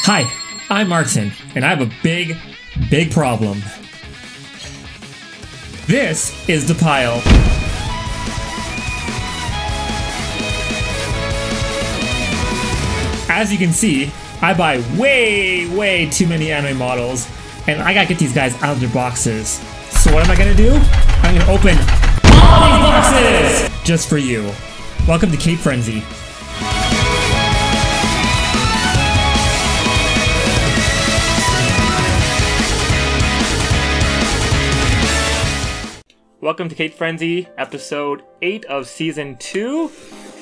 Hi, I'm Martin, and I have a big, big problem. This is the pile. As you can see, I buy way too many anime models, and I gotta get these guys out of their boxes. So what am I gonna do? I'm gonna open all these boxes! Just for you. Welcome to Cape Frenzy. Welcome to Cate Frenzy, episode 8 of season 2.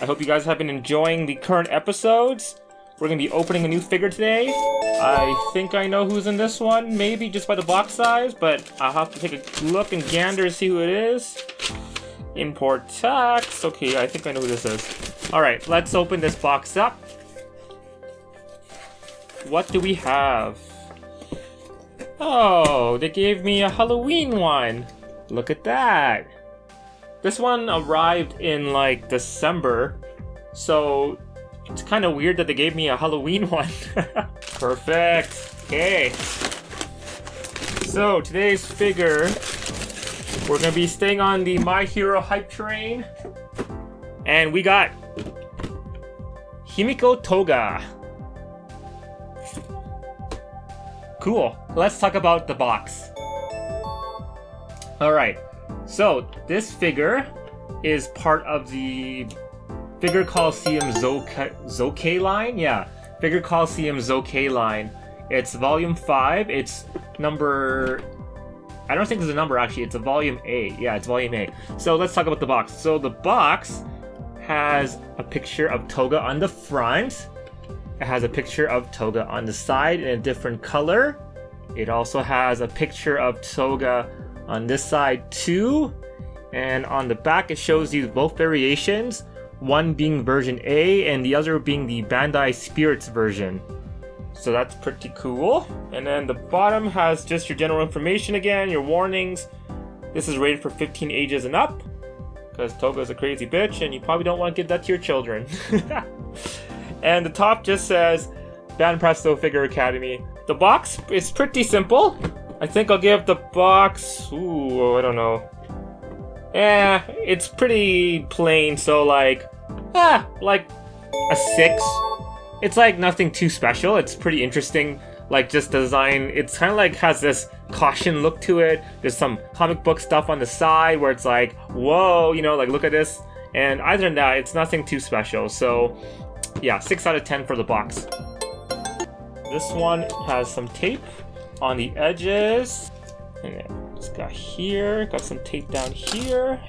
I hope you guys have been enjoying the current episodes. We're going to be opening a new figure today. I think I know who's in this one, maybe just by the box size, but I'll have to take a look and gander to see who it is. Import text. Okay, I think I know who this is. Alright, let's open this box up. What do we have? Oh, they gave me a Halloween one. Look at that. This one arrived in like December, so it's kind of weird that they gave me a Halloween one. Perfect. Okay. So today's figure, we're gonna be staying on the My Hero hype train, and we got Himiko Toga. Cool. Let's talk about the box. Alright, so this figure is part of the Figure Colosseum Zoukei line? Yeah, Figure Colosseum Zoukei line. It's volume 5, it's number... I don't think there's a number actually, it's a volume A. Yeah, it's volume A. So let's talk about the box. So the box has a picture of Toga on the front. It has a picture of Toga on the side in a different color. It also has a picture of Toga on this side too, and on the back it shows you both variations, one being version A and the other being the Bandai Spirits version. So that's pretty cool. And then the bottom has just your general information again, your warnings. This is rated for 15 ages and up, because Toga is a crazy bitch and you probably don't want to give that to your children. And the top just says Van Presto Figure Academy. The box is pretty simple. I think I'll give the box, ooh, I don't know. It's pretty plain, so like a 6. It's like nothing too special. It's pretty interesting, like just design. It's kind of like has this caution look to it. There's some comic book stuff on the side where it's like, whoa, you know, like look at this. And other than that, it's nothing too special. So yeah, 6 out of 10 for the box. This one has some tape on the edges, and then it's got here, got some tape down here.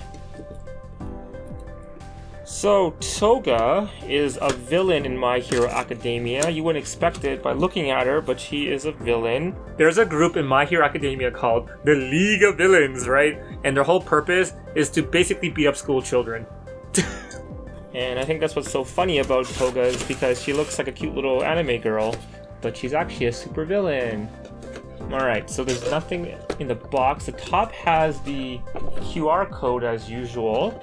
So Toga is a villain in My Hero Academia. You wouldn't expect it by looking at her, but she is a villain. There's a group in My Hero Academia called the League of Villains, right? And their whole purpose is to basically beat up school children. And I think that's what's so funny about Toga is because she looks like a cute little anime girl, but she's actually a super villain. Alright, so there's nothing in the box. The top has the QR code as usual.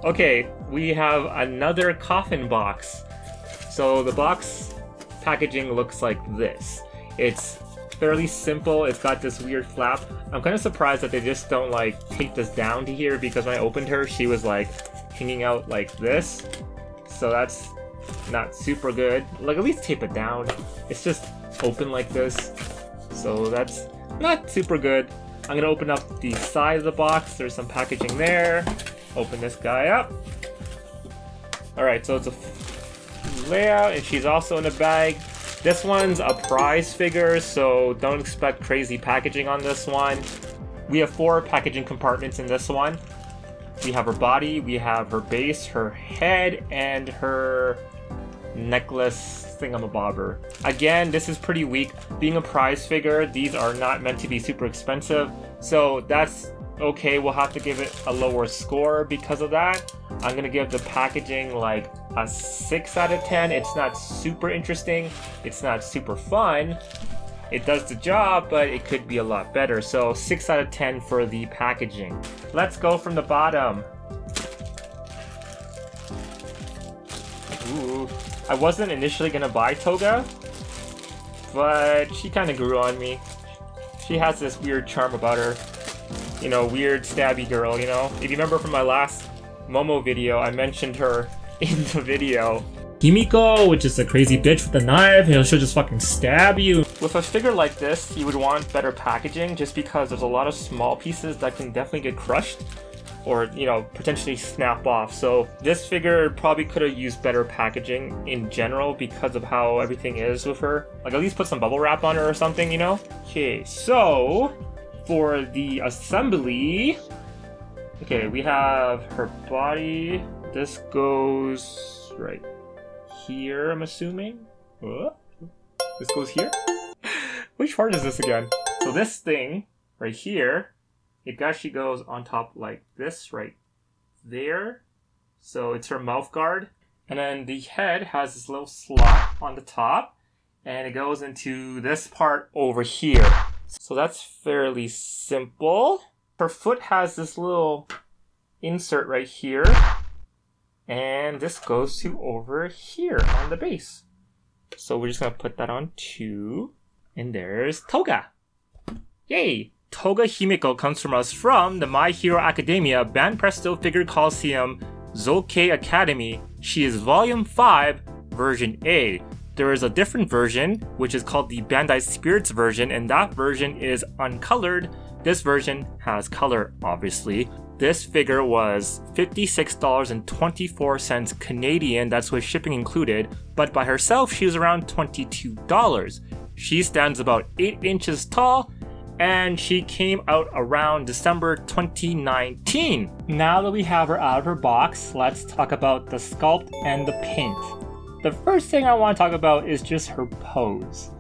Okay, we have another coffin box. So the box packaging looks like this. It's fairly simple. It's got this weird flap. I'm kind of surprised that they just don't like tape this down to here, because when I opened her, she was like hanging out like this. So that's not super good. Like at least tape it down. It's just open like this, so that's not super good. I'm gonna open up the side of the box. There's some packaging there. Open this guy up. Alright, so it's a layout, and she's also in a bag. This one's a prize figure, so don't expect crazy packaging on this one. We have 4 packaging compartments in this one. We have her body, we have her base, her head, and her necklace thingamabobber. Again, this is pretty weak. Being a prize figure, these are not meant to be super expensive, so that's okay. We'll have to give it a lower score because of that. I'm gonna give the packaging like a 6 out of 10. It's not super interesting, it's not super fun. It does the job, but it could be a lot better. So 6 out of 10 for the packaging. Let's go from the bottom. Ooh, I wasn't initially gonna buy Toga, but she kind of grew on me. She has this weird charm about her. You know, weird stabby girl, you know? If you remember from my last Momo video, I mentioned her in the video. Himiko, which is a crazy bitch with a knife, you know, she'll just fucking stab you. With a figure like this, you would want better packaging just because there's a lot of small pieces that can definitely get crushed or, you know, potentially snap off. So this figure probably could have used better packaging in general because of how everything is with her. Like at least put some bubble wrap on her or something, you know? Okay, so for the assembly, okay, we have her body. This goes right here, I'm assuming. This goes here? Which part is this again? So this thing right here, it actually goes on top like this right there. So it's her mouth guard. And then the head has this little slot on the top. And it goes into this part over here. So that's fairly simple. Her foot has this little insert right here. And this goes to over here on the base. So we're just going to put that on too. And there's Toga. Yay! Toga Himiko comes from us from the My Hero Academia Band Presto Figure Colosseum Zoukei Academy. She is Volume 5, Version A. There is a different version, which is called the Bandai Spirits version, and that version is uncolored. This version has color, obviously. This figure was $56.24 Canadian, that's with shipping included, but by herself she was around $22. She stands about 8 inches tall, and she came out around December 2019. Now that we have her out of her box, let's talk about the sculpt and the paint. The first thing I want to talk about is just her pose.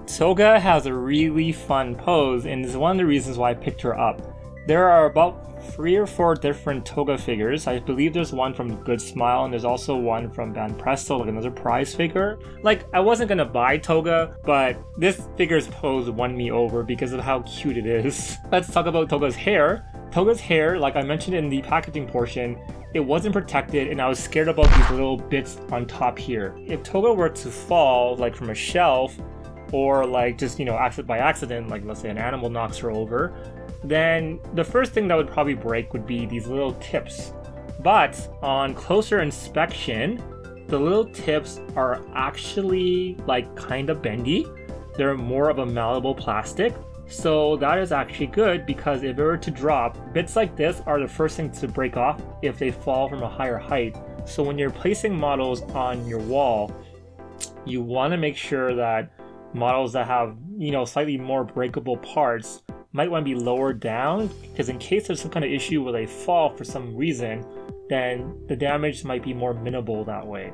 Toga has a really fun pose, and is one of the reasons why I picked her up. There are about 3 or 4 different Toga figures. I believe there's one from Good Smile, and there's also one from Band Presto, like another prize figure. Like, I wasn't gonna buy Toga, but this figure's pose won me over because of how cute it is. Let's talk about Toga's hair. Toga's hair, like I mentioned in the packaging portion, it wasn't protected, and I was scared about these little bits on top here. If Toga were to fall, like from a shelf, or like just, you know, by accident, like let's say an animal knocks her over, then the first thing that would probably break would be these little tips. But on closer inspection, the little tips are actually like kind of bendy. They're more of a malleable plastic. So that is actually good because if it were to drop, bits like this are the first thing to break off if they fall from a higher height. So when you're placing models on your wall, you want to make sure that models that have, you know, slightly more breakable parts might want to be lowered down, because in case there's some kind of issue where they fall for some reason, then the damage might be more minimal that way.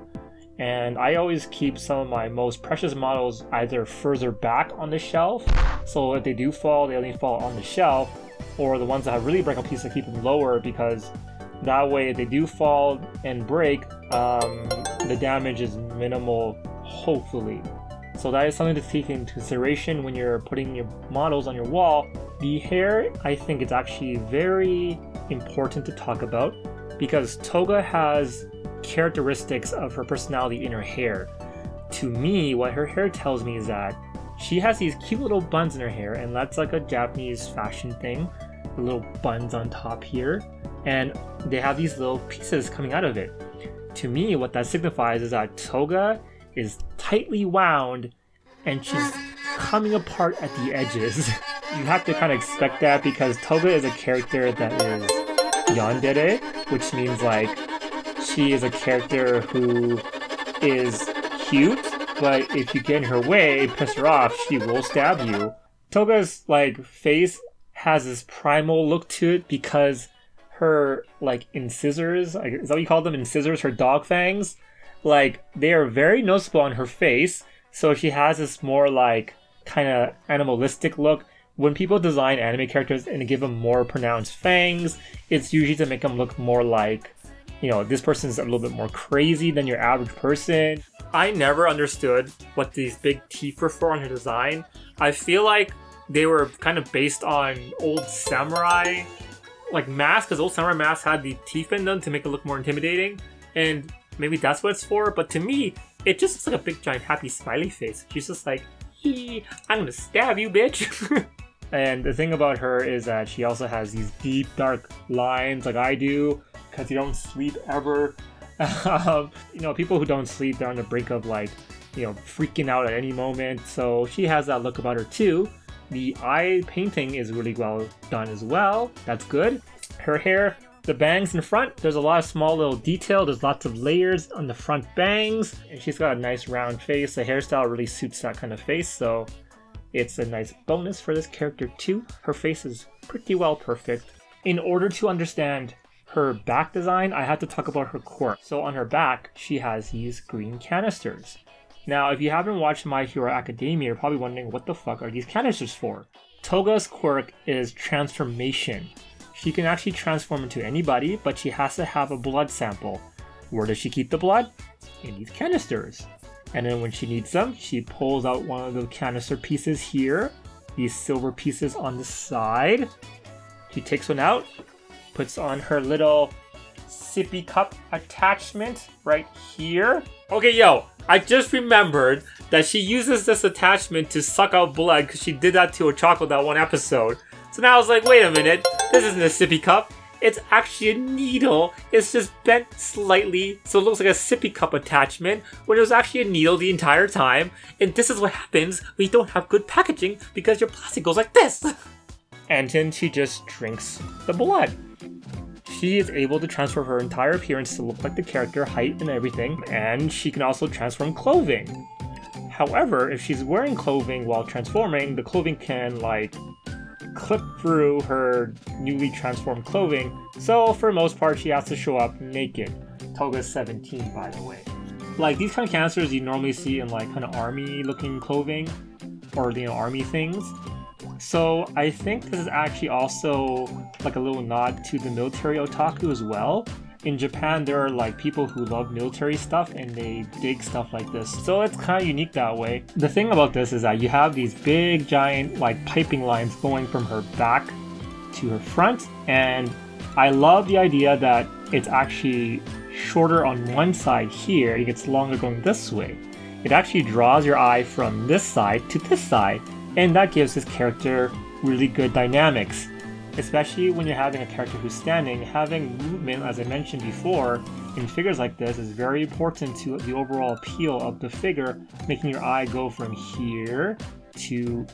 And I always keep some of my most precious models either further back on the shelf, so if they do fall, they only fall on the shelf, or the ones that have really breakable pieces, I keep them lower, because that way if they do fall and break, the damage is minimal, hopefully. So that is something to take into consideration when you're putting your models on your wall. The hair, I think it's actually very important to talk about because Toga has characteristics of her personality in her hair. To me, what her hair tells me is that she has these cute little buns in her hair, and that's like a Japanese fashion thing. The little buns on top here, and they have these little pieces coming out of it. To me, what that signifies is that Toga is tightly wound and she's coming apart at the edges. You have to kind of expect that because Toga is a character that is yandere, which means like she is a character who is cute, but if you get in her way, piss her off, she will stab you. Toga's like face has this primal look to it because her like incisors, is that what you call them, incisors, her dog fangs, like they are very noticeable on her face. So she has this more like kind of animalistic look. When people design anime characters and give them more pronounced fangs, it's usually to make them look more like, you know, this person's a little bit more crazy than your average person. I never understood what these big teeth were for on her design. I feel like they were kind of based on old samurai like masks, because old samurai masks had the teeth in them to make it look more intimidating, and maybe that's what it's for. But to me, it just looks like a big giant happy smiley face. She's just like, "Hee, I'm gonna stab you, bitch." And the thing about her is that she also has these deep, dark lines like I do, because you don't sleep ever. You know, people who don't sleep, they're on the brink of like, you know, freaking out at any moment. So she has that look about her too. The eye painting is really well done as well. That's good. Her hair, the bangs in front, there's a lot of small little detail. There's lots of layers on the front bangs. And she's got a nice round face. The hairstyle really suits that kind of face. So it's a nice bonus for this character too. Her face is pretty well perfect. In order to understand her back design, I had to talk about her quirk. So on her back, she has these green canisters. Now, if you haven't watched My Hero Academia, you're probably wondering what the fuck are these canisters for? Toga's quirk is transformation. She can actually transform into anybody, but she has to have a blood sample. Where does she keep the blood? In these canisters. And then when she needs them, she pulls out one of the canister pieces here, these silver pieces on the side. She takes one out, puts on her little sippy cup attachment right here. Okay, yo, I just remembered that she uses this attachment to suck out blood because she did that to a chocolate that one episode. So now I was like, wait a minute, this isn't a sippy cup. It's actually a needle. It's just bent slightly, so it looks like a sippy cup attachment when it was actually a needle the entire time. And this is what happens when you don't have good packaging because your plastic goes like this. And then she just drinks the blood. She is able to transfer her entire appearance to look like the character, height and everything, and she can also transform clothing. However, if she's wearing clothing while transforming, the clothing can like clip through her newly transformed clothing, so for the most part she has to show up naked. Toga's 17, by the way. Like these kind of canisters you normally see in like kind of army looking clothing, or you know, army things. So I think this is actually also like a little nod to the military otaku as well. In Japan, there are like people who love military stuff and they dig stuff like this. So it's kind of unique that way. The thing about this is that you have these big giant like piping lines going from her back to her front. And I love the idea that it's actually shorter on one side here. It gets longer going this way. It actually draws your eye from this side to this side. And that gives this character really good dynamics. Especially when you're having a character who's standing, having movement, as I mentioned before, in figures like this is very important to the overall appeal of the figure, making your eye go from here to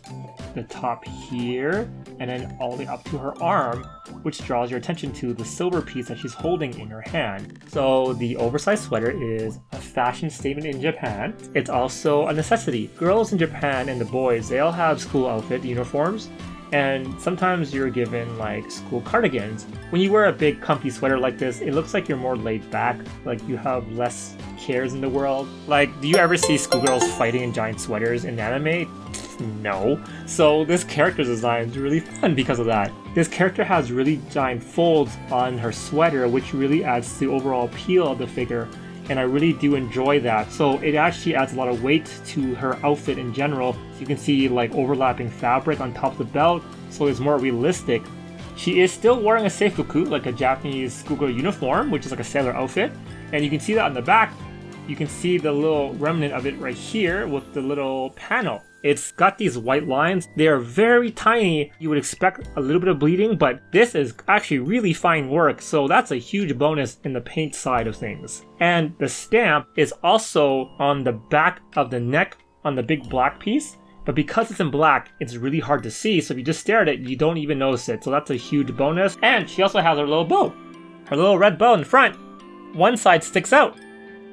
the top here, and then all the way up to her arm, which draws your attention to the silver piece that she's holding in her hand. So the oversized sweater is a fashion statement in Japan. It's also a necessity. Girls in Japan and the boys, they all have school outfit uniforms. And sometimes you're given like school cardigans. When you wear a big comfy sweater like this, it looks like you're more laid back, like you have less cares in the world. Like, do you ever see schoolgirls fighting in giant sweaters in anime? No. So this character design is really fun because of that. This character has really giant folds on her sweater, which really adds to the overall appeal of the figure. And I really do enjoy that. So it actually adds a lot of weight to her outfit in general. So you can see like overlapping fabric on top of the belt, so it's more realistic. She is still wearing a seifuku, like a Japanese schoolgirl uniform, which is like a sailor outfit. And you can see that on the back. You can see the little remnant of it right here with the little panel. It's got these white lines. They are very tiny. You would expect a little bit of bleeding, but this is actually really fine work. So that's a huge bonus in the paint side of things. And the stamp is also on the back of the neck on the big black piece. But because it's in black, it's really hard to see. So if you just stare at it, you don't even notice it. So that's a huge bonus. And she also has her little bow. Her little red bow in front. One side sticks out.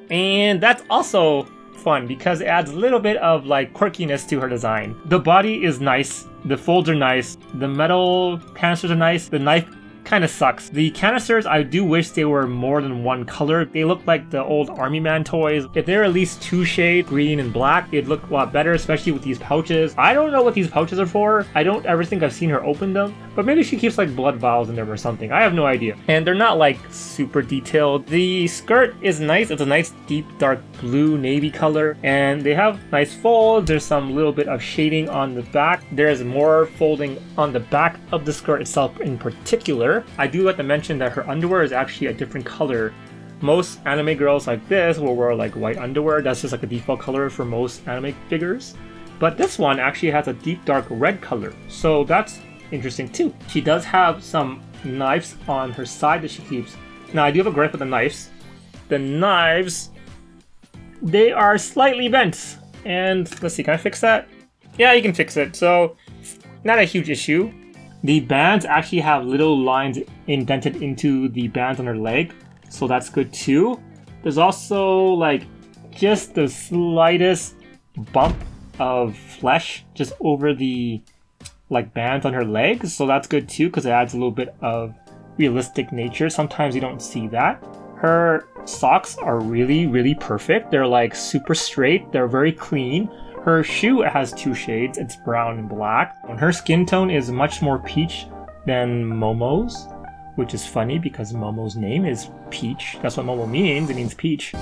And that's also fun because it adds a little bit of like quirkiness to her design. The body is nice, the folds are nice, the metal canisters are nice, the knife kind of sucks. The canisters, I do wish they were more than one color. They look like the old Army Man toys. If they're at least two shades, green and black, it'd look a lot better, especially with these pouches. I don't know what these pouches are for. I don't ever think I've seen her open them, but maybe she keeps like blood vials in them or something. I have no idea. And they're not like super detailed. The skirt is nice. It's a nice deep dark blue navy color, and they have nice folds. There's some little bit of shading on the back. There's more folding on the back of the skirt itself in particular. I do like to mention that her underwear is actually a different color most anime girls like this will wear like white underwear. That's just like a default color for most anime figures. But this one actually has a deep dark red color, so that's interesting too. She does have some knives on her side that she keeps. Now I do have a gripe with the knives. The knives, they are slightly bent. And let's see, can I fix that? Yeah, you can fix it. So not a huge issue. The bands actually have little lines indented into the bands on her leg, so that's good too. There's also like just the slightest bump of flesh just over the like bands on her legs, so that's good too because it adds a little bit of realistic nature. Sometimes you don't see that. Her socks are really perfect. They're like super straight, they're very clean. Her shoe has two shades, it's brown and black. And her skin tone is much more peach than Momo's, which is funny because Momo's name is Peach. That's what Momo means, it means peach.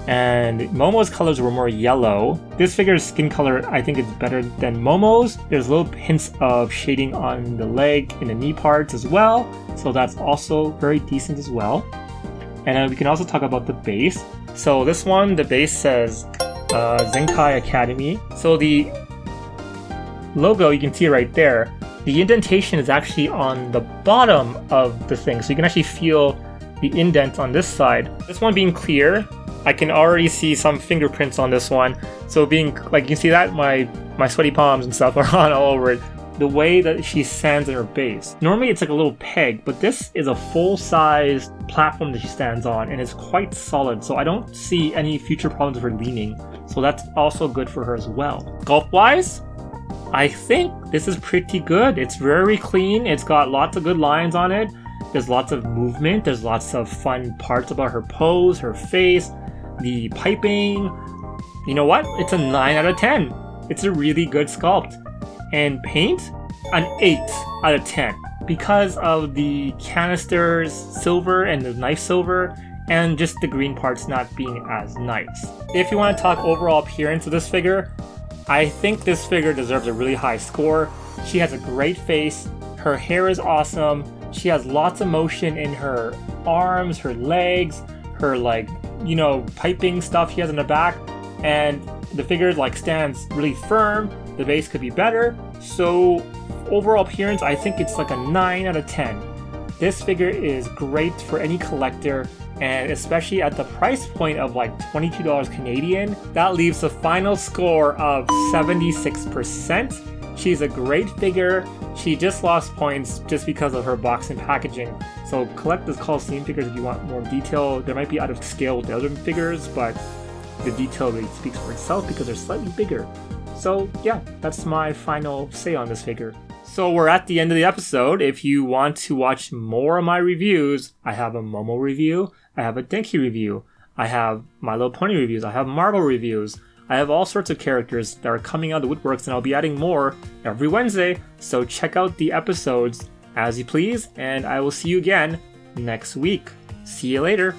And Momo's colors were more yellow. This figure's skin color I think is better than Momo's. There's little hints of shading on the leg and the knee parts as well, so that's also very decent as well. And then we can also talk about the base. So this one, the base says Zoukei Academy. So the logo, you can see right there, the indentation is actually on the bottom of the thing, so you can actually feel the indent on this side. This one being clear, I can already see some fingerprints on this one. So being like, you can see that my sweaty palms and stuff are on all over it. The way that she stands in her base. Normally it's like a little peg, but this is a full-size platform that she stands on, and it's quite solid, so I don't see any future problems with her leaning. So that's also good for her as well. Sculpt-wise, I think this is pretty good. It's very clean, it's got lots of good lines on it, there's lots of movement, there's lots of fun parts about her pose, her face, the piping. You know what? It's a 9 out of 10. It's a really good sculpt. And paint, an 8 out of 10 because of the canister's silver and the knife silver and just the green parts not being as nice. If you want to talk overall appearance of this figure, I think this figure deserves a really high score. She has a great face, her hair is awesome, she has lots of motion in her arms, her legs, her like, you know, piping stuff she has in the back, and the figure like stands really firm. The base could be better, so overall appearance, I think it's like a 9 out of 10. This figure is great for any collector, and especially at the price point of like $22 Canadian, that leaves a final score of 76%. She's a great figure. She just lost points just because of her box and packaging. So collect the Colosseum figures if you want more detail. They might be out of scale with the other figures, but the detail really speaks for itself because they're slightly bigger. So yeah, that's my final say on this figure. So we're at the end of the episode. If you want to watch more of my reviews, I have a Momo review, I have a Denki review, I have My Little Pony reviews, I have Marvel reviews, I have all sorts of characters that are coming out of the woodworks, and I'll be adding more every Wednesday, so check out the episodes as you please, and I will see you again next week. See you later!